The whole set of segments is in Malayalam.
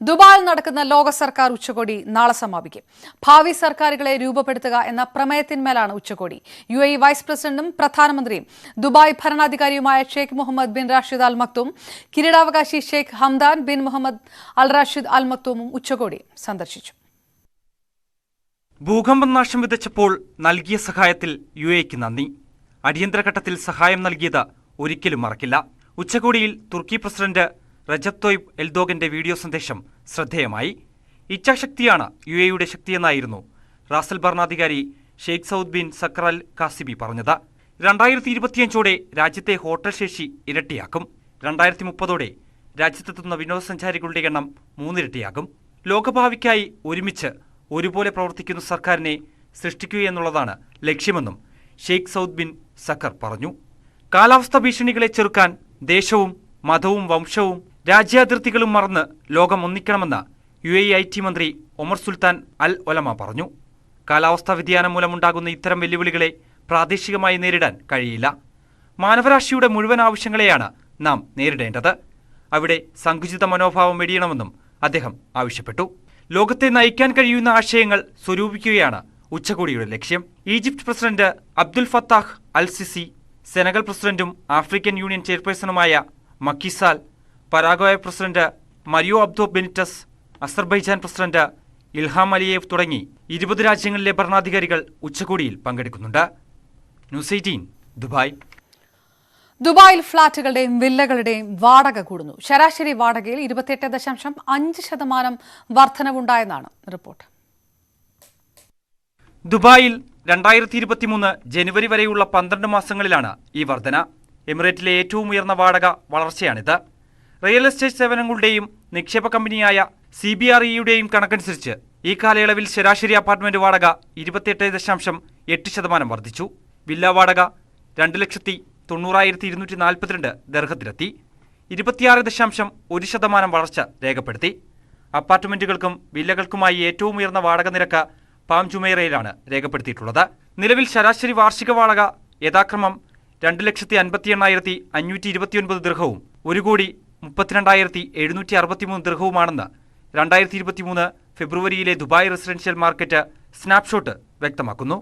ദുബായിൽ നടക്കുന്ന ലോക സർക്കാർ ഉച്ചകോടി നാളെ സമാപിക്കും. ഭാവി സർക്കാരുകളെ രൂപപ്പെടുത്തുക എന്ന പ്രമേയത്തിന്മേലാണ് ഉച്ചകോടി. UAE വൈസ് പ്രസിഡന്റും പ്രധാനമന്ത്രിയും ദുബായ് ഭരണാധികാരിയുമായ Sheikh Mohammed bin Rashid Al Maktoum, കിരീടാവകാശി Sheikh Hamdan bin Mohammed Al Rashid Al മക്തൂമും ഉച്ചകോടി സന്ദർശിച്ചു. ഭൂകമ്പം നാശം വിതച്ചപ്പോൾ നൽകിയ സഹായത്തിൽ UAEക്ക് നന്ദി. അടിയന്തര ഘട്ടത്തിൽ സഹായം നൽകിയത് ഒരിക്കലും മറക്കില്ല. ഉച്ചകോടിയിൽ തുർക്കി പ്രസിഡന്റ് റജബ് തൊയ്ബ് എൽദോഗന്റെ വീഡിയോ സന്ദേശം ശ്രദ്ധേയമായി. ഇച്ഛാശക്തിയാണ് UAEയുടെ ശക്തിയെന്നായിരുന്നു റാസൽ ഭരണാധികാരി ഷെയ്ഖ് സൗദ് ബിൻ സക്കർ അൽ കാസിബി പറഞ്ഞത്. 2025ഓടെ രാജ്യത്തെ ഹോട്ടൽ ശേഷി ഇരട്ടിയാക്കും. 2030ഓടെ രാജ്യത്തെത്തുന്ന വിനോദസഞ്ചാരികളുടെ എണ്ണം 3 ഇരട്ടിയാകും. ലോകഭാവിക്കായി ഒരുമിച്ച് ഒരുപോലെ പ്രവർത്തിക്കുന്ന സർക്കാരിനെ സൃഷ്ടിക്കുകയെന്നുള്ളതാണ് ലക്ഷ്യമെന്നും ഷെയ്ഖ് സൗദ് ബിൻ സക്കർ പറഞ്ഞു. കാലാവസ്ഥാ ഭീഷണികളെ ചെറുക്കാൻ ദേശവും മതവും വംശവും രാജ്യാതിർത്തികളും മറന്ന് ലോകം ഒന്നിക്കണമെന്ന് UAE IT മന്ത്രി ഒമർ സുൽത്താൻ അൽ ഒലമ പറഞ്ഞു. കാലാവസ്ഥാ വ്യതിയാനം മൂലമുണ്ടാകുന്ന ഇത്തരം വെല്ലുവിളികളെ പ്രാദേശികമായി നേരിടാൻ കഴിയില്ല. മാനവരാശിയുടെ മുഴുവൻ ആവശ്യങ്ങളെയാണ് നാം നേരിടേണ്ടത്. അവിടെ സങ്കുചിത മനോഭാവം വെടിയണമെന്നും അദ്ദേഹം ആവശ്യപ്പെട്ടു. ലോകത്തെ നയിക്കാൻ കഴിയുന്ന ആശയങ്ങൾ സ്വരൂപിക്കുകയാണ് ഉച്ചകോടിയുടെ ലക്ഷ്യം. Egypt president Abdel Fattah Al Sisi, Senegal പ്രസിഡന്റും ആഫ്രിക്കൻ യൂണിയൻ ചെയർപേഴ്സണുമായ Macky Sall, Paraguay president Mario Abdo Benitez, Azerbaijan president Ilham Aliyev തുടങ്ങി 20 രാജ്യങ്ങളിലെ ഭരണാധികാരികൾ ഉച്ചകോടിയിൽ പങ്കെടുക്കുന്നുണ്ട്. News 18 Dubai. ദുബായിൽ ഫ്ളാറ്റുകളുടെയും വില്ലകളുടെയും വാടക കൂടുന്നു. ശരാശരി വാടകയിൽ 28.5% വർധനവുണ്ടായെന്നാണ് റിപ്പോർട്ട്. ദുബായിൽ 2023 ജനുവരി വരെയുള്ള 12 മാസങ്ങളിലാണ് ഈ വർധന. എമിറേറ്റിലെ ഏറ്റവും ഉയർന്ന വാടക വളർച്ചയാണിത്. റിയൽ എസ്റ്റേറ്റ് സേവനങ്ങളുടെയും നിക്ഷേപ കമ്പനിയായ CBREയുടെയും കണക്കനുസരിച്ച് ഈ കാലയളവിൽ ശരാശരി അപ്പാർട്ട്മെന്റ് വാടക 28.8% വർദ്ധിച്ചു. വില്ല വാടക 2,90,242 ദർഹത്തിലെത്തി 26.1% വളർച്ച രേഖപ്പെടുത്തി. അപ്പാർട്ട്മെന്റുകൾക്കും വില്ലകൾക്കുമായി ഏറ്റവും ഉയർന്ന വാടക നിരക്ക് പാം ജുമൈറയിലാണ് രേഖപ്പെടുത്തിയിട്ടുള്ളത്. നിലവിൽ ശരാശരി വാർഷിക വാടക യഥാക്രമം 2,58,529 ദർഹവും 1,32,763 ദർഹവുമാണെന്ന് 2023 ഫെബ്രുവരിയിലെ ദുബായ് റെസിഡൻഷ്യൽ മാർക്കറ്റ് സ്നാപ്ഷോട്ട് വ്യക്തമാക്കുന്നു.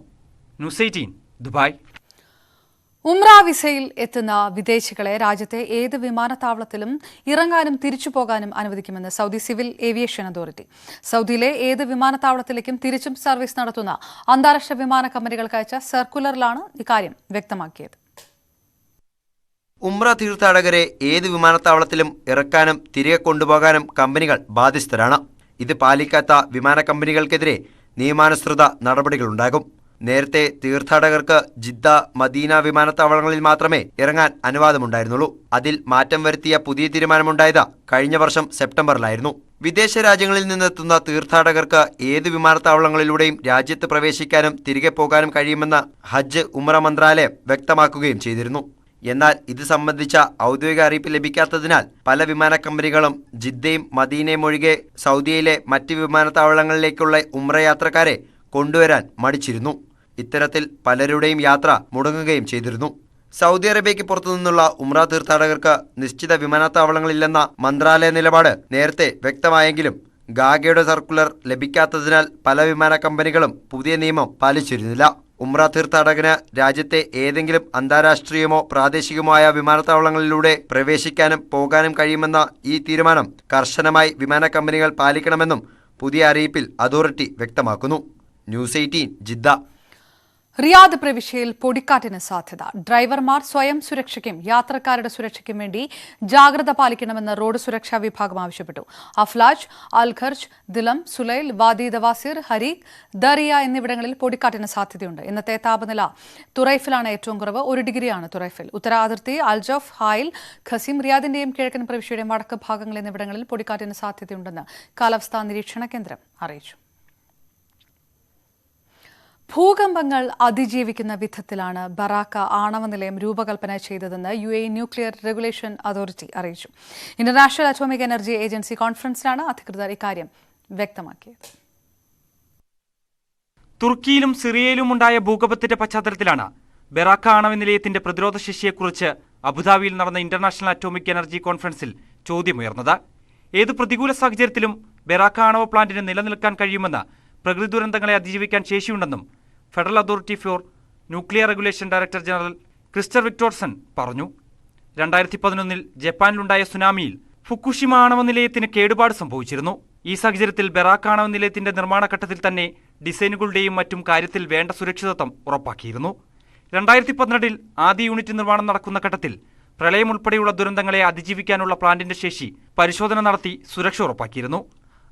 News 18 Dubai. ഉംറ വിസയിൽ എത്തുന്ന വിദേശികളെ രാജ്യത്തെ ഏത് വിമാനത്താവളത്തിലും ഇറങ്ങാനും തിരിച്ചു പോകാനും അനുവദിക്കുമെന്ന് സൗദി സിവിൽ ഏവിയേഷൻ അതോറിറ്റി. സൗദിയിലെ ഏത് വിമാനത്താവളത്തിലേക്കും തിരിച്ചും സർവീസ് നടത്തുന്ന അന്താരാഷ്ട്ര വിമാന കമ്പനികൾക്ക് അയച്ച സർക്കുലറിലാണ് ഇക്കാര്യം വ്യക്തമാക്കിയത്. ഉംറ തീർത്ഥാടകരെ ഏത് വിമാനത്താവളത്തിലും ഇറക്കാനും തിരികെ കൊണ്ടുപോകാനും കമ്പനികൾ ബാധ്യസ്ഥരാണ്. ഇത് പാലിക്കാത്ത വിമാന കമ്പനികൾക്കെതിരെ നിയമാനുസൃത നടപടികളുണ്ടാകും. നേരത്തെ തീർത്ഥാടകർക്ക് ജിദ്ദ, മദീന വിമാനത്താവളങ്ങളിൽ മാത്രമേ ഇറങ്ങാൻ അനുവാദമുണ്ടായിരുന്നുള്ളൂ. അതിൽ മാറ്റം വരുത്തിയ പുതിയ തീരുമാനമുണ്ടായത് കഴിഞ്ഞ വർഷം സെപ്റ്റംബറിലായിരുന്നു. വിദേശ രാജ്യങ്ങളിൽ നിന്നെത്തുന്ന തീർത്ഥാടകർക്ക് ഏത് വിമാനത്താവളങ്ങളിലൂടെയും രാജ്യത്ത് പ്രവേശിക്കാനും തിരികെ പോകാനും കഴിയുമെന്ന് ഹജ്ജ് ഉംറ മന്ത്രാലയം വ്യക്തമാക്കുകയും ചെയ്തിരുന്നു. എന്നാൽ ഇത് സംബന്ധിച്ച ഔദ്യോഗിക അറിയിപ്പ് ലഭിക്കാത്തതിനാൽ പല വിമാന കമ്പനികളും ജിദ്ദയും മദീനയും ഒഴികെ സൗദിയിലെ മറ്റ് വിമാനത്താവളങ്ങളിലേക്കുള്ള ഉംറ യാത്രക്കാരെ കൊണ്ടുവരാൻ മടിച്ചിരുന്നു. ഇത്തരത്തിൽ പലരുടെയും യാത്ര മുടങ്ങുകയും ചെയ്തിരുന്നു. സൗദി അറേബ്യയ്ക്ക് പുറത്തുനിന്നുള്ള ഉംറ തീർത്ഥാടകർക്ക് നിശ്ചിത വിമാനത്താവളങ്ങളില്ലെന്ന മന്ത്രാലയ നിലപാട് നേരത്തെ വ്യക്തമായെങ്കിലും ഗാഗയുടെ സർക്കുലർ ലഭിക്കാത്തതിനാൽ പല വിമാന കമ്പനികളും പുതിയ നിയമം പാലിച്ചിരുന്നില്ല. ഉംറ തീർത്ഥാടകന് രാജ്യത്തെ ഏതെങ്കിലും അന്താരാഷ്ട്രീയമോ പ്രാദേശികമോ ആയ വിമാനത്താവളങ്ങളിലൂടെ പ്രവേശിക്കാനും പോകാനും കഴിയുമെന്ന ഈ തീരുമാനം കർശനമായി വിമാന കമ്പനികൾ പാലിക്കണമെന്നും പുതിയ അറിയിപ്പിൽ അതോറിറ്റി വ്യക്തമാക്കുന്നു. News 18 Jeddah. റിയാദ് പ്രവിശ്യയിൽ പൊടിക്കാറ്റിന് സാധ്യത. ഡ്രൈവർമാർ സ്വയം സുരക്ഷയ്ക്കും യാത്രക്കാരുടെ സുരക്ഷയ്ക്കും വേണ്ടി ജാഗ്രത പാലിക്കണമെന്ന് റോഡ് സുരക്ഷാ വിഭാഗം ആവശ്യപ്പെട്ടു. അഫ്ലാജ്, അൽ ഖർജ്, ദിലം, സുലൈൽ, വാദി ദവാസിർ, ഹരീഖ്, ദറിയ എന്നിവിടങ്ങളിൽ പൊടിക്കാറ്റിന് സാധ്യതയുണ്ട്. ഇന്നത്തെ താപനില തുറൈഫിലാണ് ഏറ്റവും കുറവ്. 1 ഡിഗ്രിയാണ് തുറൈഫിൽ. ഉത്തര അതിർത്തി അൽജഫ്, ഹായിൽ, ഖസീം, റിയാദിന്റെയും കിഴക്കൻ പ്രവിശ്യയുടെയും വടക്ക് ഭാഗങ്ങൾ എന്നിവിടങ്ങളിൽ പൊടിക്കാറ്റിന് സാധ്യതയുണ്ടെന്ന് കാലാവസ്ഥാ നിരീക്ഷണ കേന്ദ്രം അറിയിച്ചു. ഭൂകമ്പങ്ങൾ അതിജീവിക്കുന്ന വിധത്തിലാണ് ബറാക്ക ആണവ നിലയം രൂപകൽപ്പന ചെയ്തതെന്ന് UAE ന്യൂക്ലിയർ റെഗുലേഷൻ അതോറിറ്റി അറിയിച്ചു. ഇന്റർനാഷണൽ അറ്റോമിക് എനർജി ഏജൻസി കോൺഫറൻസിലാണ് അധികൃതർ ഇക്കാര്യം വ്യക്തമാക്കിയത്. തുർക്കിയിലും സിറിയയിലും ഉണ്ടായ ഭൂകമ്പത്തിന്റെ പശ്ചാത്തലത്തിലാണ് ബറാക്ക ആണവ നിലയത്തിന്റെ പ്രതിരോധ ശേഷിയെക്കുറിച്ച് അബുദാബിയിൽ നടന്ന ഇന്റർനാഷണൽ അറ്റോമിക് എനർജി കോൺഫറൻസിൽ ചോദ്യമുയർന്നത്. ഏത് പ്രതികൂല സാഹചര്യത്തിലും ബെറാക്ക ആണവ പ്ലാന്റിന് നിലനിൽക്കാൻ കഴിയുമെന്ന് പ്രകൃതി ദുരന്തങ്ങളെ അതിജീവിക്കാൻ ശേഷിയുണ്ടെന്നും federal authority for nuclear regulation director general Christer Viktorsson പറഞ്ഞു. 2011 ജപ്പാനിലുണ്ടായ സുനാമിയിൽ ഫുക്കുഷിമ ആണവ നിലയത്തിന് കേടുപാട് സംഭവിച്ചിരുന്നു. ഈ സാഹചര്യത്തിൽ ബെറാക്ക ആണവ നിലയത്തിന്റെ നിർമ്മാണ ഘട്ടത്തിൽ തന്നെ ഡിസൈനുകളുടെയും മറ്റും കാര്യത്തിൽ വേണ്ട സുരക്ഷിതത്വം ഉറപ്പാക്കിയിരുന്നു. 2012 ആദ്യ യൂണിറ്റ് നിർമ്മാണം നടക്കുന്ന ഘട്ടത്തിൽ പ്രളയം ഉൾപ്പെടെയുള്ള ദുരന്തങ്ങളെ അതിജീവിക്കാനുള്ള പ്ലാന്റിന്റെ ശേഷി പരിശോധന നടത്തി സുരക്ഷ ഉറപ്പാക്കിയിരുന്നു.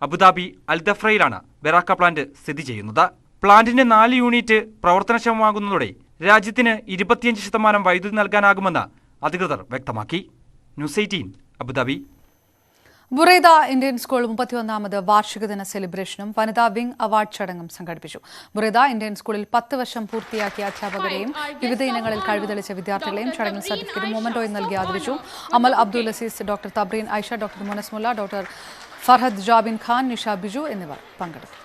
അബുദാബി അൽദഫ്രയിലാണ് ബെറാക്ക പ്ലാന്റ് സ്ഥിതി ചെയ്യുന്നത്. പ്ലാന്റിന്റെ 4 യൂണിറ്റ് പ്രവർത്തനക്ഷമമാകുന്നതോടെ രാജ്യത്തിന് 25% വൈദ്യുതി നൽകാനാകുമെന്ന് അധികൃതർ വ്യക്തമാക്കി. News 18 Abu Dhabi. Buraydah Indian school 31ാമത് വാർഷിക ദിന സെലിബ്രേഷനും വനിതാ വിംഗ് അവാർഡ് ചടങ്ങും സംഘടിപ്പിച്ചു. ബുറൈദ ഇന്ത്യൻ സ്കൂളിൽ 10 വർഷം പൂർത്തിയാക്കിയ അധ്യാപകരെയും വിവിധ ഇനങ്ങളിൽ കഴിവ് തെളിയിച്ച വിദ്യാർത്ഥികളെയും ചടങ്ങിൽ സർട്ടിഫിക്കറ്റ് മൊമെന്റോയും നൽകി ആദരിച്ചു. അമൽ അബ്ദുൽ അസീസ്, ഡോക്ടർ തബ്രീൻ ഐഷ, ഡോക്ടർ മുനസ് മുല്ല, ഡോക്ടർ ഫർഹദ് ജാബിൻ ഖാൻ, നിഷ ബിജു എന്നിവർ പങ്കെടുത്തു.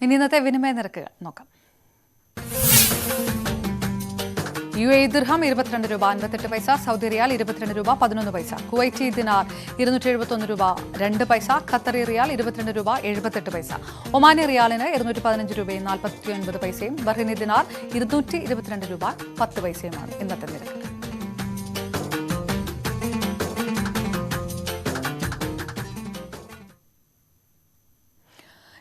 ഇനി ഇന്നത്തെ വിനിമയ നിരക്കുകൾ നോക്കാം. UAE ദിർഹം 22 രൂപ 58 പൈസ, സൗദി റിയാൽ 22 രൂപ 11 പൈസ, കുവൈറ്റി ദിനാർ 271 രൂപ 2 പൈസ, ഖത്തറി റിയാൽ 22 രൂപ 78 പൈസ, ഒമാനി റിയാലിന് 215 രൂപയും 49 പൈസയും, ബഹ്റൈനി ദിനാർ 222 രൂപ 10 പൈസയുമാണ് ഇന്നത്തെ നിരക്ക്.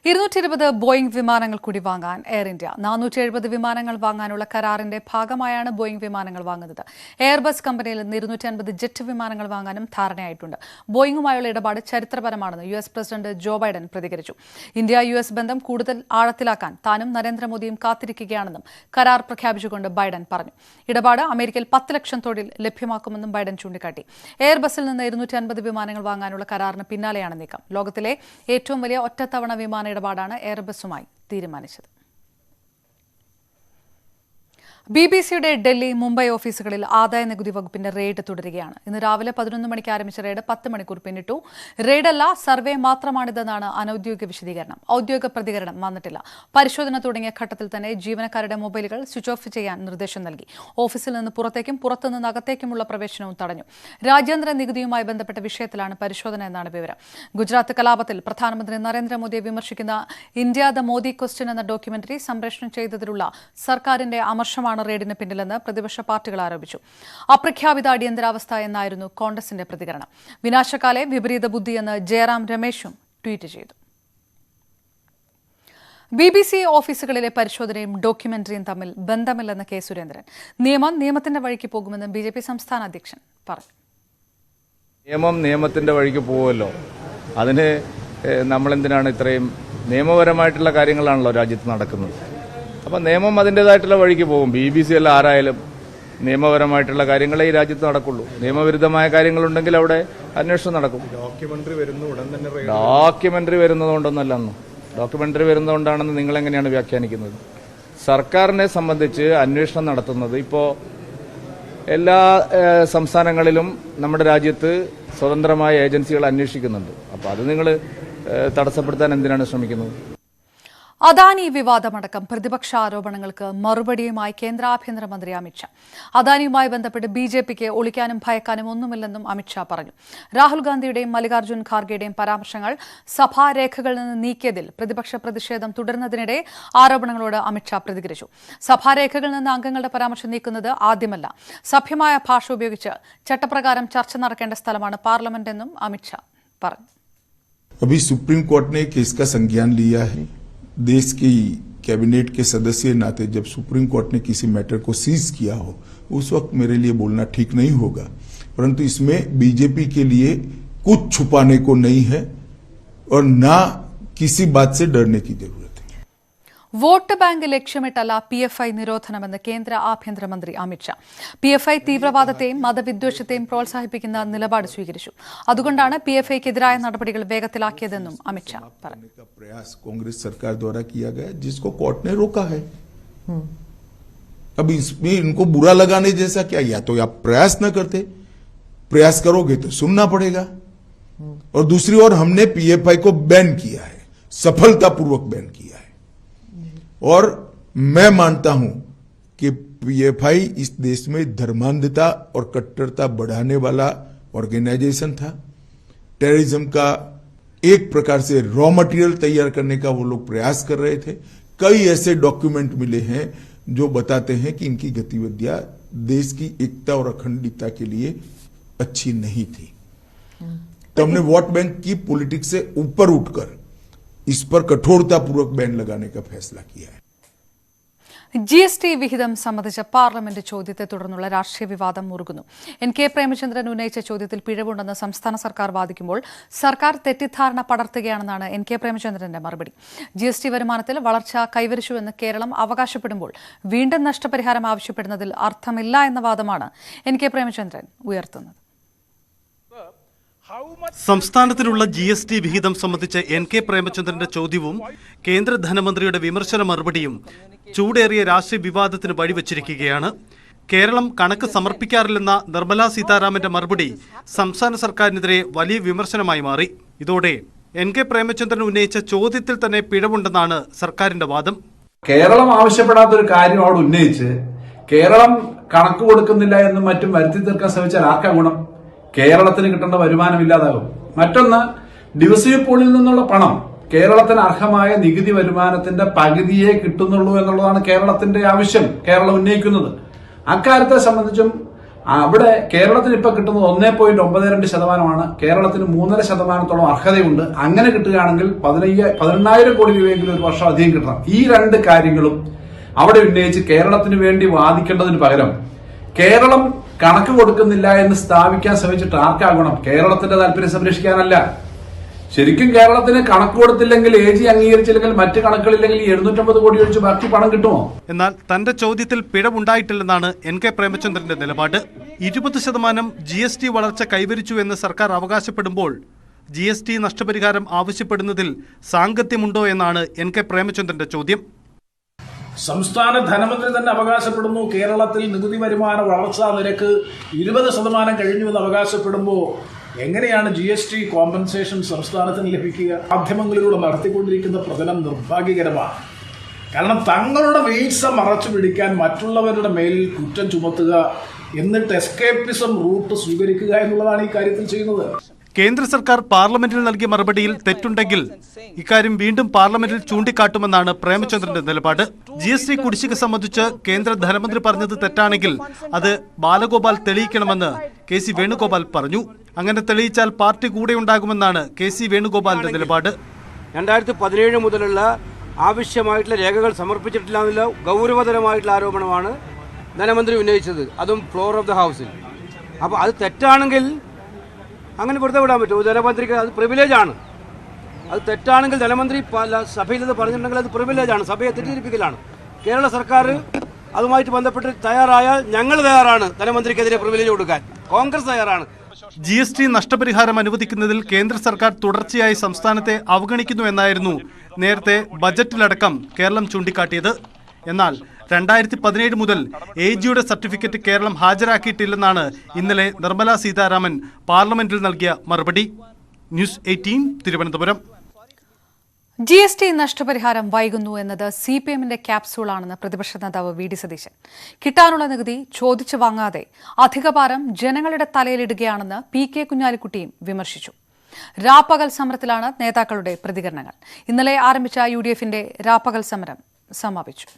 220 ബോയിംഗ് വിമാനങ്ങൾ കൂടി വാങ്ങാൻ എയർ ഇന്ത്യ. 470 വിമാനങ്ങൾ വാങ്ങാനുള്ള കരാറിന്റെ ഭാഗമായാണ് ബോയിംഗ് വിമാനങ്ങൾ വാങ്ങുന്നത്. എയർബസ് കമ്പനിയിൽ നിന്ന് 250 ജെറ്റ് വിമാനങ്ങൾ വാങ്ങാനും ധാരണയായിട്ടുണ്ട്. ബോയിങ്ങുമായുള്ള ഇടപാട് ചരിത്രപരമാണെന്ന് US പ്രസിഡന്റ് ജോ ബൈഡൻ പ്രതികരിച്ചു. ഇന്ത്യ-US ബന്ധം കൂടുതൽ ആഴത്തിലാക്കാൻ താനും നരേന്ദ്രമോദിയും കാത്തിരിക്കുകയാണെന്നും കരാർ പ്രഖ്യാപിച്ചുകൊണ്ട് ബൈഡൻ പറഞ്ഞു. ഇടപാട് അമേരിക്കയിൽ 10 ലക്ഷം തൊഴിൽ ലഭ്യമാക്കുമെന്നും ബൈഡൻ ചൂണ്ടിക്കാട്ടി. എയർബസിൽ നിന്ന് 250 വിമാനങ്ങൾ വാങ്ങാനുള്ള കരാറിന് പിന്നാലെയാണ് നീക്കം. ലോകത്തിലെ ഏറ്റവും വലിയ ഒറ്റത്തവണ വിമാന ഇടപാടാണ് എയർബസുമായി തീരുമാനിച്ചത്. BBC-യുടെ ഡൽഹി, മുംബൈ ഓഫീസുകളിൽ ആദായ നികുതി വകുപ്പിന്റെ റെയ്ഡ് തുടരുകയാണ്. ഇന്ന് രാവിലെ 11 മണിക്ക് ആരംഭിച്ച റെയ്ഡ് 10 മണിക്കൂർ പിന്നിട്ടു. റെയ്ഡല്ല, സർവേ മാത്രമാണിതെന്നാണ് അനൌദ്യോഗിക വിശദീകരണം. ഔദ്യോഗിക പ്രതികരണം വന്നിട്ടില്ല. പരിശോധന തുടങ്ങിയ ഘട്ടത്തിൽ തന്നെ ജീവനക്കാരുടെ മൊബൈലുകൾ സ്വിച്ച് ഓഫ് ചെയ്യാൻ നിർദ്ദേശം നൽകി. ഓഫീസിൽ നിന്ന് പുറത്തേക്കും പുറത്തുനിന്ന് അകത്തേക്കുമുള്ള പ്രവേശനവും തടഞ്ഞു. രാജ്യാന്തര നികുതിയുമായി ബന്ധപ്പെട്ട വിഷയത്തിലാണ് പരിശോധന എന്നാണ് വിവരം. ഗുജറാത്ത് കലാപത്തിൽ പ്രധാനമന്ത്രി നരേന്ദ്രമോദിയെ വിമർശിക്കുന്ന ഇന്ത്യ ദ മോദി ക്വസ്റ്റ്യൻ എന്ന ഡോക്യുമെന്ററി സംപ്രേഷണം ചെയ്തതിലുള്ള സർക്കാരിന്റെ അമർഷമാണ് റെയ്ഡിന് പിന്നിലെന്ന് പ്രതിപക്ഷ പാർട്ടികൾ ആരോപിച്ചു. അപ്രഖ്യാപിത അടിയന്തരാവസ്ഥ എന്നായിരുന്നു കോൺഗ്രസിന്റെ പ്രതികരണം. വിനാശകാലെ വിപരീത ബുദ്ധിയെന്ന് ജയറാം രമേശും ട്വീറ്റ് ചെയ്തു. BBC ഓഫീസുകളിലെ പരിശോധനയും ഡോക്യുമെന്ററിയും തമ്മിൽ ബന്ധമില്ലെന്ന് കെ സുരേന്ദ്രൻ. നിയമത്തിന്റെ വഴിക്ക് പോകുമെന്ന് BJP സംസ്ഥാന അധ്യക്ഷൻ പറഞ്ഞു. നിയമത്തിന്റെ വഴിക്ക് പോകുമല്ലോ, അതിന് നമ്മളെന്തിനാണ് ഇത്രയും നിയമപരമായിട്ടുള്ള കാര്യങ്ങളാണല്ലോ രാജ്യത്ത് നടക്കുന്നത്. അപ്പം നിയമം അതിൻ്റെതായിട്ടുള്ള വഴിക്ക് പോകും. BBC അല്ല ആരായാലും നിയമപരമായിട്ടുള്ള കാര്യങ്ങളെ ഈ രാജ്യത്ത് നടക്കുള്ളൂ. നിയമവിരുദ്ധമായ കാര്യങ്ങളുണ്ടെങ്കിൽ അവിടെ അന്വേഷണം നടക്കും. ഡോക്യുമെന്ററി വരുന്നതുകൊണ്ടൊന്നല്ലെന്നോ, ഡോക്യുമെന്ററി വരുന്നതുകൊണ്ടാണെന്ന് നിങ്ങളെങ്ങനെയാണ് വ്യാഖ്യാനിക്കുന്നത്? സർക്കാരിനെ സംബന്ധിച്ച് അന്വേഷണം നടത്തുന്നത് ഇപ്പോൾ എല്ലാ സംസ്ഥാനങ്ങളിലും നമ്മുടെ രാജ്യത്ത് സ്വതന്ത്രമായ ഏജൻസികൾ അന്വേഷിക്കുന്നുണ്ട്. അപ്പോൾ അത് നിങ്ങൾ തടസ്സപ്പെടുത്താൻ എന്തിനാണ് ശ്രമിക്കുന്നത്? അദാനി വിവാദമടക്കം പ്രതിപക്ഷ ആരോപണങ്ങൾക്ക് മറുപടിയുമായി കേന്ദ്ര ആഭ്യന്തരമന്ത്രി അമിത്ഷാ. അദാനിയുമായി ബന്ധപ്പെട്ട് BJPക്ക് ഒളിക്കാനും ഭയക്കാനും ഒന്നുമില്ലെന്നും അമിത്ഷാ പറഞ്ഞു. രാഹുൽ ഗാന്ധിയുടെയും മല്ലികാർജ്ജുൻ ഖാർഗെയുടെയും പരാമർശങ്ങൾ സഭാരേഖകളിൽ നിന്ന് നീക്കിയതിൽ പ്രതിപക്ഷ പ്രതിഷേധം തുടരുന്നതിനിടെ ആരോപണങ്ങളോട് അമിത്ഷാ പ്രതികരിച്ചു. സഭാരേഖകളിൽ നിന്ന് അംഗങ്ങളുടെ പരാമർശം നീക്കുന്നത് ആദ്യമല്ല. സഭ്യമായ ഭാഷ ഉപയോഗിച്ച് ചട്ടപ്രകാരം ചർച്ച നടക്കേണ്ട സ്ഥലമാണ് പാർലമെന്റ് എന്നും അമിത്ഷാ പറഞ്ഞു. अभी सुप्रीम कोर्ट ने केस का संज्ञान लिया है. देश की कैबिनेट के सदस्य नाते जब सुप्रीम कोर्ट ने किसी मैटर को सीज किया हो उस वक्त मेरे लिए बोलना ठीक नहीं होगा, परंतु इसमें बीजेपी के लिए कुछ छुपाने को नहीं है और ना किसी बात से डरने की जरूरत है. വോട്ട് ബാങ്ക് ലക്ഷ്യമിട്ടല്ല PFI നിരോധനമെന്ന് കേന്ദ്ര ആഭ്യന്തരമന്ത്രി അമിത്ഷാ. PFI തീവ്രവാദത്തെയും മതവിദ്വേഷത്തെയും പ്രോത്സാഹിപ്പിക്കുന്ന നിലപാട് സ്വീകരിച്ചു. അതുകൊണ്ടാണ് PFIക്കെതിരായ നടപടികൾ വേഗത്തിലാക്കിയതെന്നും അമിത്ഷാ പറഞ്ഞു. प्रयास कांग्रेस सरकार द्वारा किया गया जिसको कोर्ट ने रोका है. अब इसमें इनको बुरा लगाने जैसा क्या, या तो आप प्रयास न करते प्रयास करोगे तो सुनना पड़ेगा। और दूसरी ओर हमने पीएफआई को बैन किया है, सफलतापूर्वक बैन किया है। और मैं मानता हूं कि पीएफआई इस देश में धर्मांधता और कट्टरता बढ़ाने वाला ऑर्गेनाइजेशन था। टेररिज्म का एक प्रकार से रॉ मटेरियल तैयार करने का वो लोग प्रयास कर रहे थे। कई ऐसे डॉक्यूमेंट मिले हैं जो बताते हैं कि इनकी गतिविधियां देश की एकता और अखंडता के लिए अच्छी नहीं थी। तो हमने वोट बैंक की पॉलिटिक्स से ऊपर उठकर इस पर कठोरतापूर्वक बैन लगाने का फैसला किया है। GST വിഹിതം സംബന്ധിച്ച പാർലമെന്റ് ചോദ്യത്തെ തുടർന്നുള്ള രാഷ്ട്രീയ വിവാദം മുറുകുന്നു. NK പ്രേമചന്ദ്രൻ ഉന്നയിച്ച ചോദ്യത്തിൽ പിഴവുണ്ടെന്ന് സംസ്ഥാന സർക്കാർ വാദിക്കുമ്പോൾ സർക്കാർ തെറ്റിദ്ധാരണ പടർത്തുകയാണെന്നാണ് NK പ്രേമചന്ദ്രന്റെ മറുപടി. GST വരുമാനത്തിൽ വളർച്ച കൈവരിച്ചുവെന്ന് കേരളം അവകാശപ്പെടുമ്പോൾ വീണ്ടും നഷ്ടപരിഹാരം ആവശ്യപ്പെടുന്നതിൽ അർത്ഥമില്ല എന്ന വാദമാണ് NK പ്രേമചന്ദ്രൻ ഉയർത്തുന്നത്. സംസ്ഥാനത്തിനുള്ള GST വിഹിതം സംബന്ധിച്ച് NK പ്രേമചന്ദ്രന്റെ ചോദ്യവും കേന്ദ്ര ധനമന്ത്രിയുടെ വിമർശന മറുപടിയും ചൂടേറിയ രാഷ്ട്രീയ വിവാദത്തിന് വഴിവെച്ചിരിക്കുകയാണ്. കേരളം കണക്ക് സമർപ്പിക്കാറില്ലെന്ന നിർമ്മലാ സീതാരാമന്റെ മറുപടി സംസ്ഥാന സർക്കാരിനെതിരെ വലിയ വിമർശനമായി മാറി. ഇതോടെ NK പ്രേമചന്ദ്രൻ ഉന്നയിച്ച ചോദ്യത്തിൽ തന്നെ പിഴവുണ്ടെന്നാണ് സർക്കാരിന്റെ വാദം. കേരളം ആവശ്യപ്പെടാത്തൊരു കാര്യം അവിടെ ഉന്നയിച്ച് കേരളം കണക്ക് കൊടുക്കുന്നില്ല എന്നും മറ്റും വരുത്തി തീർക്കാൻ ശ്രമിച്ചാൽ ആർക്കാ ഗുണം? കേരളത്തിന് കിട്ടേണ്ട വരുമാനം ഇല്ലാതാകും. മറ്റൊന്ന്, ഡിവിസീവ് പൂളിൽ നിന്നുള്ള പണം കേരളത്തിന് അർഹമായ നികുതി വരുമാനത്തിന്റെ പകുതിയെ കിട്ടുന്നുള്ളൂ എന്നുള്ളതാണ് കേരളത്തിന്റെ ആവശ്യം, കേരളം ഉന്നയിക്കുന്നത്. അക്കാര്യത്തെ സംബന്ധിച്ചും അവിടെ കേരളത്തിന് ഇപ്പൊ കിട്ടുന്നത് 1.92%. കേരളത്തിന് 3.5% അർഹതയുണ്ട്. അങ്ങനെ കിട്ടുകയാണെങ്കിൽ 18,000 കോടി രൂപയെങ്കിലും ഒരു വർഷം അധികം കിട്ടണം. ഈ രണ്ട് കാര്യങ്ങളും അവിടെ ഉന്നയിച്ച് കേരളത്തിന് വേണ്ടി വാദിക്കേണ്ടതിന് പകരം കേരളം കണക്ക് കൊടുക്കുന്നില്ല എന്ന് സ്ഥാപിക്കാൻ ശ്രമിച്ചിട്ട് ആർക്കാകണം? കേരളത്തിന്റെ താല്പര്യം സംരക്ഷിക്കാനല്ല. ശരിക്കും കേരളത്തിന് കണക്ക് കൊടുത്തില്ലെങ്കിൽ, AG അംഗീകരിച്ചില്ലെങ്കിൽ, മറ്റ് കണക്കുകളില്ലെങ്കിൽ 750 കോടി ഒഴിച്ച് ബാക്കി പണം കിട്ടുമോ? എന്നാൽ തന്റെ ചോദ്യത്തിൽ പിഴവുണ്ടായിട്ടില്ലെന്നാണ് NK പ്രേമചന്ദ്രന്റെ നിലപാട്. 20% GST വളർച്ച കൈവരിച്ചു എന്ന് സർക്കാർ അവകാശപ്പെടുമ്പോൾ GST നഷ്ടപരിഹാരം ആവശ്യപ്പെടുന്നതിൽ സാങ്കത്യമുണ്ടോ എന്നാണ് NK പ്രേമചന്ദ്രന്റെ ചോദ്യം. സംസ്ഥാന ധനമന്ത്രി തന്നെ അവകാശപ്പെടുന്നു കേരളത്തിൽ നികുതി വരുമാന വളർച്ചാ നിരക്ക് 20% കഴിഞ്ഞുവെന്ന് അവകാശപ്പെടുമ്പോൾ എങ്ങനെയാണ് GST കോമ്പൻസേഷൻ സംസ്ഥാനത്തിന് ലഭിക്കുക? മാധ്യമങ്ങളിലൂടെ നടത്തിക്കൊണ്ടിരിക്കുന്ന പ്രചരണം നിർഭാഗ്യകരമാണ്. കാരണം തങ്ങളുടെ വീഴ്ച മറച്ചു പിടിക്കാൻ മറ്റുള്ളവരുടെ മേലിൽ കുറ്റം ചുമത്തുക, എന്നിട്ട് എസ്കേപ്പിസം റൂട്ട് സ്വീകരിക്കുക എന്നുള്ളതാണ് ഈ കാര്യത്തിൽ ചെയ്യുന്നത്. കേന്ദ്ര സർക്കാർ പാർലമെന്റിൽ നൽകിയ മറുപടിയിൽ തെറ്റുണ്ടെങ്കിൽ ഇക്കാര്യം വീണ്ടും പാർലമെന്റിൽ ചൂണ്ടിക്കാട്ടുമെന്നാണ് പ്രേമചന്ദ്രന്റെ നിലപാട്. GST കുടിശ്ശിക സംബന്ധിച്ച് കേന്ദ്ര ധനമന്ത്രി പറഞ്ഞത് തെറ്റാണെങ്കിൽ അത് ബാലഗോപാൽ തെളിയിക്കണമെന്ന് KC വേണുഗോപാൽ പറഞ്ഞു. അങ്ങനെ തെളിയിച്ചാൽ പാർട്ടി കൂടെയുണ്ടാകുമെന്നാണ് KC വേണുഗോപാലിന്റെ നിലപാട്. 2017 മുതലുള്ള ആവശ്യമായിട്ടുള്ള രേഖകൾ സമർപ്പിച്ചിട്ടില്ല എന്നുള്ള ഗൗരവതരമായിട്ടുള്ള ആരോപണമാണ് ധനമന്ത്രി ഉന്നയിച്ചത്, അതും ഫ്ലോർ ഓഫ് ദ ഹൗസിൽ. അപ്പോൾ അത് തെറ്റാണെങ്കിൽ അങ്ങനെ വെറുതെ വിടാൻ പറ്റുമോ? ധനമന്ത്രിക്ക് അത് പ്രിവിലേജാണ്. അത് തെറ്റാണെങ്കിൽ ധനമന്ത്രി സഭയിൽ ഇത് പറഞ്ഞിട്ടുണ്ടെങ്കിൽ അത് പ്രിവിലേജാണ്, സഭയെ തെറ്റിദ്ധരിപ്പിക്കലാണ്. കേരള സർക്കാർ അതുമായിട്ട് ബന്ധപ്പെട്ട് തയ്യാറായാൽ ഞങ്ങൾ തയ്യാറാണ് ധനമന്ത്രിക്കെതിരെ പ്രിവിലേജ് കൊടുക്കാൻ. കോൺഗ്രസ് തയ്യാറാണ്. GST നഷ്ടപരിഹാരം അനുവദിക്കുന്നതിൽ കേന്ദ്ര സർക്കാർ തുടർച്ചയായി സംസ്ഥാനത്തെ അവഗണിക്കുന്നു എന്നായിരുന്നു നേരത്തെ ബജറ്റിലടക്കം കേരളം ചൂണ്ടിക്കാട്ടിയത്. എന്നാൽ 2017 മുതൽ AGയുടെ സർട്ടിഫിക്കറ്റ് കേരളം ഹാജരാക്കിയിട്ടില്ലെന്നാണ് ഇന്നലെ നിർമ്മലാ സീതാരാമൻ പാർലമെന്റിൽ നൽകിയ മറുപടി. ന്യൂസ് 18 തിരുവനന്തപുരം. GST നഷ്ടപരിഹാരം വൈകുന്നു എന്നത് CPMന്റെ ക്യാപ്സൂളാണെന്ന് പ്രതിപക്ഷ നേതാവ് VD സതീശൻ. കിട്ടാനുള്ള നികുതി ചോദിച്ചു വാങ്ങാതെ അധികഭാരം ജനങ്ങളുടെ തലയിലിടുകയാണെന്ന് PK കുഞ്ഞാലിക്കുട്ടിയും വിമർശിച്ചു. രാപ്പകൽ സമരത്തിലാണ് നേതാക്കളുടെ പ്രതികരണങ്ങൾ. ഇന്നലെ ആരംഭിച്ച UDFന്റെ രാപ്പകൽ സമരം സമാപിച്ചു.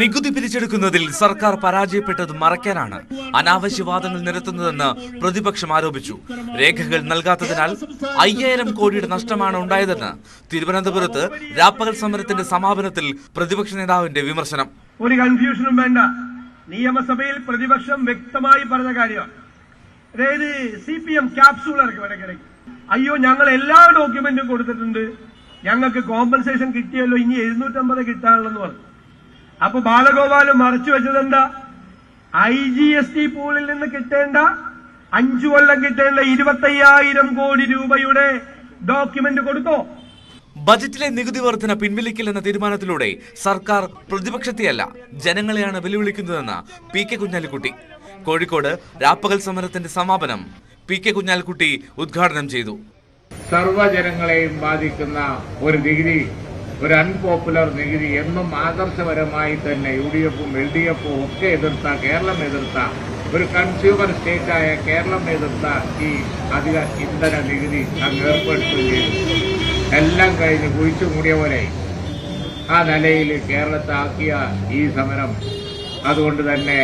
നികുതി പിരിച്ചെടുക്കുന്നതിൽ സർക്കാർ പരാജയപ്പെട്ടത് മറയ്ക്കാനാണ് അനാവശ്യവാദങ്ങൾ നിരത്തുന്നതെന്ന് പ്രതിപക്ഷം ആരോപിച്ചു. രേഖകൾ നൽകാത്തതിനാൽ 5000 കോടിയുടെ നഷ്ടമാണ് ഉണ്ടായതെന്ന് തിരുവനന്തപുരത്ത് രാപ്പകൽ സമരത്തിന്റെ സമാപനത്തിൽ പ്രതിപക്ഷ നേതാവിന്റെ വിമർശനം. ഒരു കൺഫ്യൂഷനും വേണ്ട. നിയമസഭയിൽ പ്രതിപക്ഷം വ്യക്തമായി പറഞ്ഞ കാര്യമാണ്. അതായത് CPM ക്യാപ്സൂൾ ഇടയ്ക്കിടയ്ക്ക് അയ്യോ ഞങ്ങൾ എല്ലാ ഡോക്യുമെന്റും കൊടുത്തിട്ടുണ്ട്, ഞങ്ങൾക്ക് കോമ്പൻസേഷൻ കിട്ടിയല്ലോ, ഇനി 750 കിട്ടാനുള്ളെന്ന് പറഞ്ഞു. അപ്പൊ ബാലഗോപാലും മറച്ചു വെച്ചത് എന്താ? IGST പൂളിൽ നിന്ന് കിട്ടേണ്ട 5 കൊല്ലം കിട്ടേണ്ട 25,000 കോടി രൂപയുടെ ഡോക്യുമെന്റ് കൊടുത്തോ? ബജറ്റിലെ നികുതി വർധന പിൻവലിക്കില്ലെന്ന തീരുമാനത്തിലൂടെ സർക്കാർ പ്രതിപക്ഷത്തെയല്ല ജനങ്ങളെയാണ് വെല്ലുവിളിക്കുന്നതെന്ന് PK കുഞ്ഞാലിക്കുട്ടി. കോഴിക്കോട് രാപ്പകൽ സമരത്തിന്റെ സമാപനം PK കുഞ്ഞാലിക്കുട്ടി ഉദ്ഘാടനം ചെയ്തു. സർവ്വജനങ്ങളെയും ബാധിക്കുന്ന ഒരു നികുതി, ഒരു അൺപോപ്പുലർ നികുതി എന്നും ആദർശപരമായി തന്നെ UDF-ഉം LDF-ഉം ഒക്കെ എതിർത്ത, കേരളം എതിർത്ത, ഒരു കൺസ്യൂമർ സ്റ്റേറ്റായ കേരളം എതിർത്ത ഈ അധിക ഇന്ധന നികുതി അങ്ങ് ഏർപ്പെടുത്തുകയും ചെയ്തു. എല്ലാം കഴിഞ്ഞ് കുഴിച്ചു മൂടിയ പോലെ ആ നിലയിൽ കേരളത്തെ ആക്കിയ ഈ സമരം അതുകൊണ്ട് തന്നെ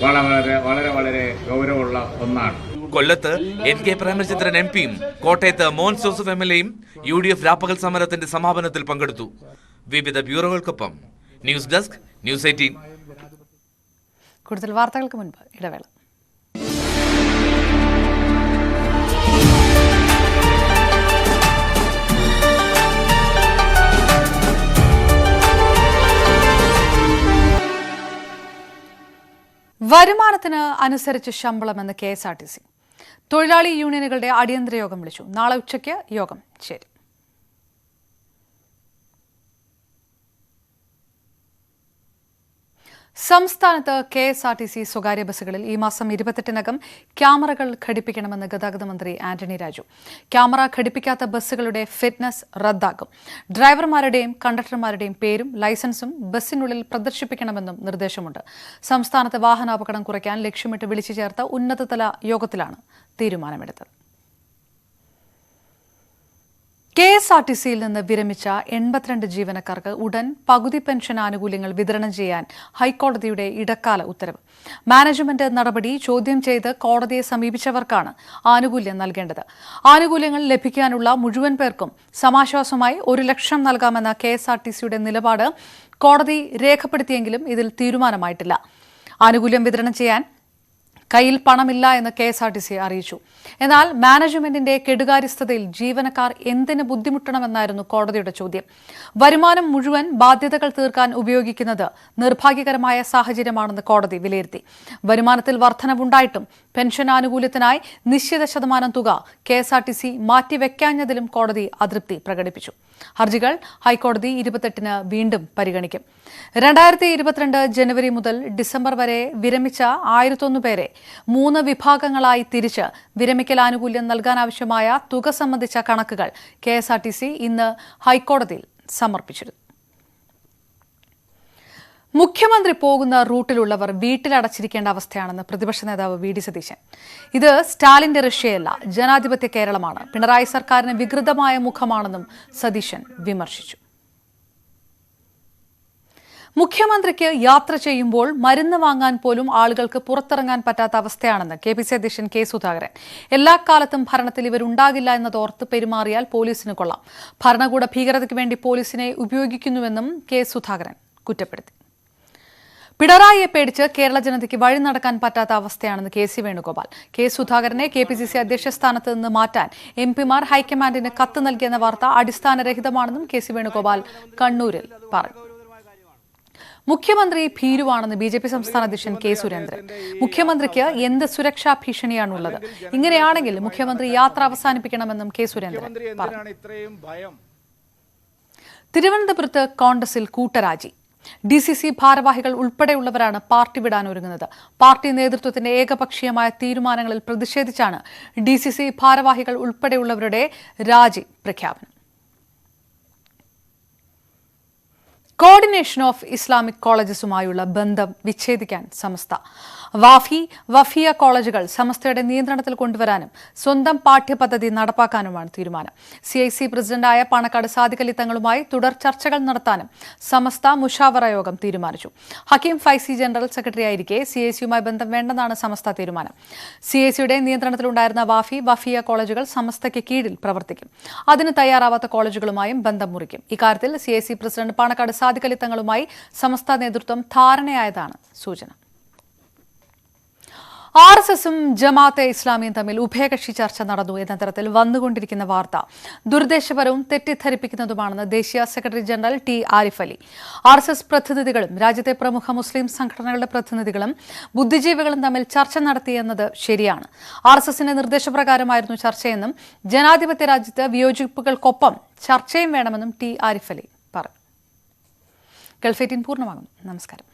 വളരെ വളരെ ഗൗരവമുള്ള ഒന്നാണ്. കൊല്ലത്ത് NK പ്രേമചന്ദ്രൻ MP-യും കോട്ടയത്ത് മോൻസ് ജോസഫ് MLA-യും UDF രാപ്പകൽ സമരത്തിന്റെ സമാപനത്തിൽ പങ്കെടുത്തു. വിവിധ ബ്യൂറോകൾക്കൊപ്പം ന്യൂസ് ഡെസ്ക്, ന്യൂസ് 18. കൂടുതൽ വാർത്തകൾക്ക് മുൻപ് ഇടവേള. വരുമാനത്തിന് അനുസരിച്ച് ശമ്പളമെന്ന് KSRTC. തൊഴിലാളി യൂണിയനുകളുടെ അടിയന്തര യോഗം വിളിച്ചു. നാളെ ഉച്ചയ്ക്ക് യോഗം ചേരും. സംസ്ഥാനത്ത് KSRTC സ്വകാര്യ ബസ്സുകളിൽ ഈ മാസം 28-നകം ക്യാമറകൾ ഘടിപ്പിക്കണമെന്ന് ഗതാഗത മന്ത്രി ആന്റണി രാജു. ക്യാമറ ഘടിപ്പിക്കാത്ത ബസ്സുകളുടെ ഫിറ്റ്നസ് റദ്ദാക്കും. ഡ്രൈവർമാരുടെയും കണ്ടക്ടർമാരുടെയും പേരും ലൈസൻസും ബസ്സിനുള്ളിൽ പ്രദർശിപ്പിക്കണമെന്നും നിർദ്ദേശമുണ്ട്. സംസ്ഥാനത്ത് വാഹനാപകടം കുറയ്ക്കാൻ ലക്ഷ്യമിട്ട് വിളിച്ചു ചേർത്ത ഉന്നതതല യോഗത്തിലാണ് തീരുമാനമെടുത്തത്. KSRTCയിൽ നിന്ന് വിരമിച്ച 82 ജീവനക്കാർക്ക് ഉടൻ പകുതി പെൻഷൻ ആനുകൂല്യങ്ങൾ വിതരണം ചെയ്യാൻ ഹൈക്കോടതിയുടെ ഇടക്കാല ഉത്തരവ്. മാനേജ്മെന്റ് നടപടി ചോദ്യം ചെയ്ത് കോടതിയെ സമീപിച്ചവർക്കാണ് ആനുകൂല്യം നൽകേണ്ടത്. ആനുകൂല്യങ്ങൾ ലഭിക്കാനുള്ള മുഴുവൻ പേർക്കും സമാശ്വാസമായി 1 ലക്ഷം നൽകാമെന്ന KSRTCയുടെ നിലപാട് കോടതി രേഖപ്പെടുത്തിയെങ്കിലും ഇതിൽ തീരുമാനമായിട്ടില്ല. ആനുകൂല്യം വിതരണം ചെയ്യാൻ കയ്യിൽ പണമില്ല എന്ന് KSRTC അറിയിച്ചു. എന്നാൽ മാനേജ്മെന്റിന്റെ കെടുകാര്യസ്ഥതയിൽ ജീവനക്കാർ എന്തിന് ബുദ്ധിമുട്ടണമെന്നായിരുന്നു കോടതിയുടെ ചോദ്യം. വരുമാനം മുഴുവൻ ബാധ്യതകൾ തീർക്കാൻ ഉപയോഗിക്കുന്നത് നിർഭാഗ്യകരമായ സാഹചര്യമാണെന്ന് കോടതി വിലയിരുത്തി. വരുമാനത്തിൽ വർധനവുണ്ടായിട്ടും പെൻഷൻ ആനുകൂല്യത്തിനായി നിശ്ചിത ശതമാനം തുക KSRTC മാറ്റിവെക്കാഞ്ഞതിലും കോടതി അതൃപ്തി പ്രകടിപ്പിച്ചു. ഹർജികൾ ഹൈക്കോടതി 28-ന് വീണ്ടും പരിഗണിക്കും. 2022 ജനുവരി മുതൽ ഡിസംബർ വരെ വിരമിച്ച 1001 പേരെ 3 വിഭാഗങ്ങളായി തിരിച്ച് വിരമിക്കൽ ആനുകൂല്യം നൽകാനാവശ്യമായ തുക സംബന്ധിച്ച കണക്കുകൾ KSRTC ഇന്ന് ഹൈക്കോടതിയിൽ സമർപ്പിച്ചിരുന്നു. മുഖ്യമന്ത്രി പോകുന്ന റൂട്ടിലുള്ളവർ വീട്ടിലടച്ചിരിക്കേണ്ട അവസ്ഥയാണെന്ന് പ്രതിപക്ഷ നേതാവ് VD സതീശൻ. ഇത് സ്റ്റാലിന്റെ റഷ്യയല്ല, ജനാധിപത്യ കേരളമാണ്. പിണറായി സർക്കാരിന് വികൃതമായ മുഖമാണെന്നും സതീശൻ വിമർശിച്ചു. മുഖ്യമന്ത്രിക്ക് യാത്ര ചെയ്യുമ്പോൾ മരുന്ന് വാങ്ങാൻ പോലും ആളുകൾക്ക് പുറത്തിറങ്ങാൻ പറ്റാത്ത അവസ്ഥയാണെന്ന് KPC അധ്യക്ഷൻ K. സുധാകരൻ. എല്ലാ കാലത്തും ഭരണത്തിൽ ഇവരുണ്ടാകില്ല എന്നതോർത്ത് പെരുമാറിയാൽ പോലീസിന് കൊള്ളാം. ഭരണകൂട ഭീകരതയ്ക്ക് വേണ്ടി പോലീസിനെ ഉപയോഗിക്കുന്നുവെന്നും K. സുധാകരൻ കുറ്റപ്പെടുത്തി. പിണറായിയെ പേടിച്ച് കേരള ജനതയ്ക്ക് വഴി നടക്കാൻ പറ്റാത്ത അവസ്ഥയാണെന്ന് KC വേണുഗോപാൽ. K. സുധാകരനെ KPCC അധ്യക്ഷ സ്ഥാനത്ത് നിന്ന് മാറ്റാൻ MP-മാർ ഹൈക്കമാൻഡിന് കത്ത് നൽകിയെന്ന വാർത്ത അടിസ്ഥാനരഹിതമാണെന്നും KC വേണുഗോപാൽ കണ്ണൂരിൽ പറഞ്ഞു. മുഖ്യമന്ത്രി ഭീരുവാണെന്ന് BJP സംസ്ഥാന അധ്യക്ഷൻ K. സുരേന്ദ്രൻ. മുഖ്യമന്ത്രിക്ക് എന്ത് സുരക്ഷാ ഭീഷണിയാണുള്ളത്? ഇങ്ങനെയാണെങ്കിൽ മുഖ്യമന്ത്രി യാത്ര അവസാനിപ്പിക്കണമെന്നും K. സുരേന്ദ്രൻ പറഞ്ഞു. തിരുവനന്തപുരത്ത് കോൺഗ്രസിൽ കൂട്ടരാജി. DCC ഭാരവാഹികൾ ഉൾപ്പെടെയുള്ളവരാണ് പാർട്ടി വിടാൻ ഒരുങ്ങുന്നത്. പാർട്ടി നേതൃത്വത്തിന്റെ ഏകപക്ഷീയമായ തീരുമാനങ്ങളിൽ പ്രതിഷേധിച്ചാണ് DCC ഭാരവാഹികൾ ഉൾപ്പെടെയുള്ളവരുടെ രാജി പ്രഖ്യാപനം. കോർഡിനേഷൻ ഓഫ് ഇസ്ലാമിക് കോളേജസുമായുള്ള ബന്ധം വിച്ഛേദിക്കാൻ സമസ്ത. വഫിയ കോളേജുകൾ സമസ്തയുടെ നിയന്ത്രണത്തിൽ കൊണ്ടുവരാനും സ്വന്തം പാഠ്യപദ്ധതി നടപ്പാക്കാനുമാണ് തീരുമാനം. CIC പ്രസിഡന്റായ പാണക്കാട് സാദിഖ് അലി തങ്ങളുമായി തുടർ ചർച്ചകൾ നടത്താനും സമസ്ത മുഷാവറ യോഗം തീരുമാനിച്ചു. ഹക്കീം ഫൈസി ജനറൽ സെക്രട്ടറിയായിരിക്കെ CIC-യുമായി ബന്ധം വേണ്ടെന്നാണ് സമസ്ത തീരുമാനം. CIC-യുടെ നിയന്ത്രണത്തിലുണ്ടായിരുന്ന വഫിയ കോളേജുകൾ സമസ്തയ്ക്ക് കീഴിൽ പ്രവർത്തിക്കും. അതിന് തയ്യാറാവാത്ത കോളേജുകളുമായും ബന്ധം മുറിക്കും. ഇക്കാര്യത്തിൽ CIC പ്രസിഡന്റ് പാണക്കാട് സാദിഖ് അലി തങ്ങളുമായി സമസ്ത നേതൃത്വം ധാരണയായതാണ് സൂചന. RSSും ജമാഅത്തെ ഇസ്ലാമിയും തമ്മിൽ ഉഭയകക്ഷി ചർച്ച നടന്നു എന്ന തരത്തിൽ വന്നുകൊണ്ടിരിക്കുന്ന വാർത്ത ദുരുദ്ദേശപരവും തെറ്റിദ്ധരിപ്പിക്കുന്നതുമാണെന്ന് ദേശീയ secretary general T. Arif Ali. RSS പ്രതിനിധികളും രാജ്യത്തെ പ്രമുഖ മുസ്ലിം സംഘടനകളുടെ പ്രതിനിധികളും ബുദ്ധിജീവികളും തമ്മിൽ ചർച്ച നടത്തിയെന്നത് ശരിയാണ്. RSSന്റെ നിർദ്ദേശപ്രകാരമായിരുന്നു ചർച്ചയെന്നും ജനാധിപത്യ രാജ്യത്ത് വിയോജിപ്പുകൾക്കൊപ്പം ചർച്ചയും വേണമെന്നും T. ആരിഫ് അലി പറഞ്ഞു. ഗൾഫ് 18 പൂർണ്ണമാകുന്നു. നമസ്കാരം.